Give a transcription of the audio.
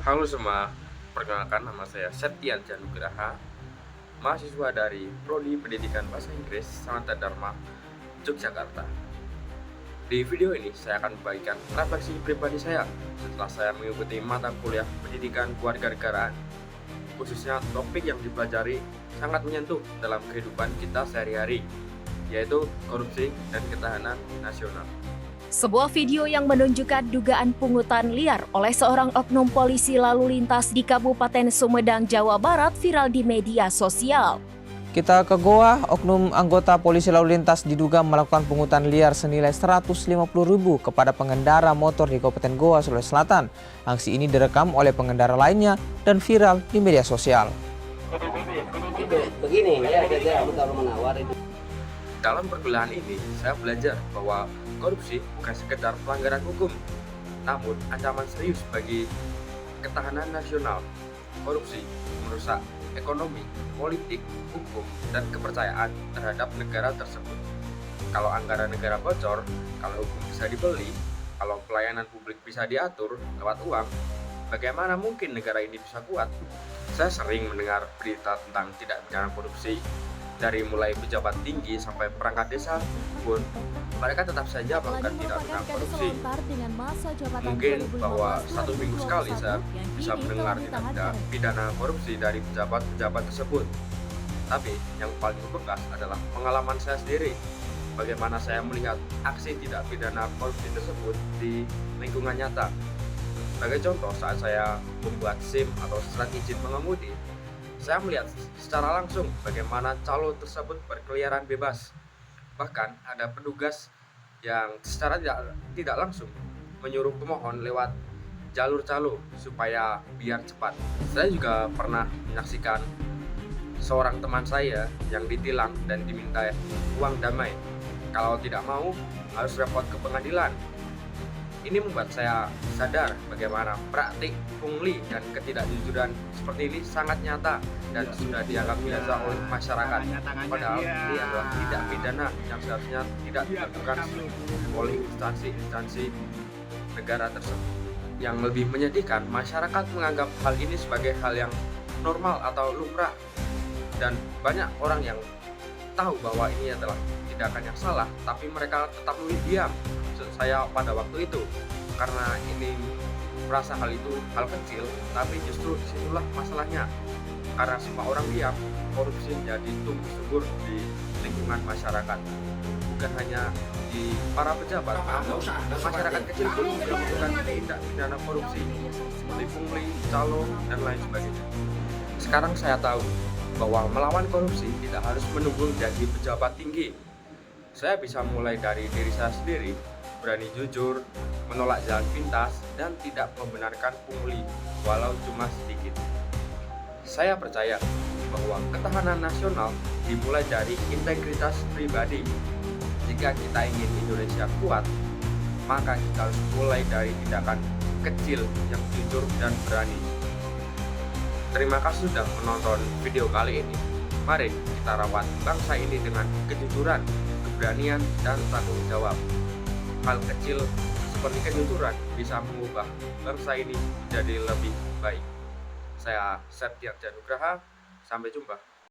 Halo semua, perkenalkan nama saya Septian Janugraha, mahasiswa dari Prodi Pendidikan Bahasa Inggris Sanata Dharma, Yogyakarta. Di video ini saya akan membagikan refleksi pribadi saya setelah saya mengikuti mata kuliah Pendidikan Kewarganegaraan. Khususnya topik yang dipelajari sangat menyentuh dalam kehidupan kita sehari-hari, yaitu korupsi dan ketahanan nasional. Sebuah video yang menunjukkan dugaan pungutan liar oleh seorang oknum polisi lalu lintas di Kabupaten Sumedang, Jawa Barat viral di media sosial. Kita ke Goa, oknum anggota polisi lalu lintas diduga melakukan pungutan liar senilai Rp150.000 kepada pengendara motor di Kabupaten Goa, Sulawesi Selatan. Aksi ini direkam oleh pengendara lainnya dan viral di media sosial. Begini ya, saya menawar itu. Dalam perkuliahan ini, saya belajar bahwa korupsi bukan sekedar pelanggaran hukum, namun ancaman serius bagi ketahanan nasional. Korupsi merusak ekonomi, politik, hukum, dan kepercayaan terhadap negara tersebut. Kalau anggaran negara bocor, kalau hukum bisa dibeli, kalau pelayanan publik bisa diatur lewat uang, bagaimana mungkin negara ini bisa kuat? Saya sering mendengar berita tentang tindak pidana korupsi. Dari mulai pejabat tinggi sampai perangkat desa pun mereka tetap saja melakukan tindak pidana korupsi. Mungkin bahwa satu minggu sekali saya bisa mendengar tindak pidana korupsi dari pejabat-pejabat tersebut. Tapi yang paling membekas adalah pengalaman saya sendiri. Bagaimana saya melihat aksi tindak pidana korupsi tersebut di lingkungan nyata. Sebagai contoh, saat saya membuat SIM atau surat izin mengemudi, saya melihat secara langsung bagaimana calo tersebut berkeliaran bebas. Bahkan ada petugas yang secara tidak langsung menyuruh pemohon lewat jalur calo supaya biar cepat. Saya juga pernah menyaksikan seorang teman saya yang ditilang dan diminta uang damai. Kalau tidak mau, harus repot ke pengadilan. Ini membuat saya sadar bagaimana praktik pungli dan ketidakjujuran seperti ini sangat nyata dan sudah dianggap biasa oleh masyarakat. Padahal ini adalah tindak pidana yang seharusnya tidak dilakukan oleh instansi-instansi negara tersebut. Yang lebih menyedihkan, masyarakat menganggap hal ini sebagai hal yang normal atau lumrah, dan banyak orang yang tahu bahwa ini adalah tindakan yang salah, tapi mereka tetap memilih diam. Saya pada waktu itu, karena ini merasa hal itu hal kecil, tapi justru disitulah masalahnya. Karena semua orang diam, korupsi menjadi tumbuh subur di lingkungan masyarakat. Bukan hanya di para pejabat, namun masyarakat kecil pun melakukan tindak pidana korupsi, seperti pungli, calo, dan lain sebagainya. Sekarang saya tahu bahwa melawan korupsi tidak harus menunggu jadi pejabat tinggi. Saya bisa mulai dari diri saya sendiri, berani jujur, menolak jalan pintas, dan tidak membenarkan pungli walau cuma sedikit. Saya percaya bahwa ketahanan nasional dimulai dari integritas pribadi. Jika kita ingin Indonesia kuat, maka kita harus mulai dari tindakan kecil yang jujur dan berani. Terima kasih sudah menonton video kali ini. Mari kita rawat bangsa ini dengan kejujuran, keberanian, dan tanggung jawab. Hal kecil seperti kejujuran bisa mengubah bangsa ini jadi lebih baik. Saya Septian Janugraha, sampai jumpa.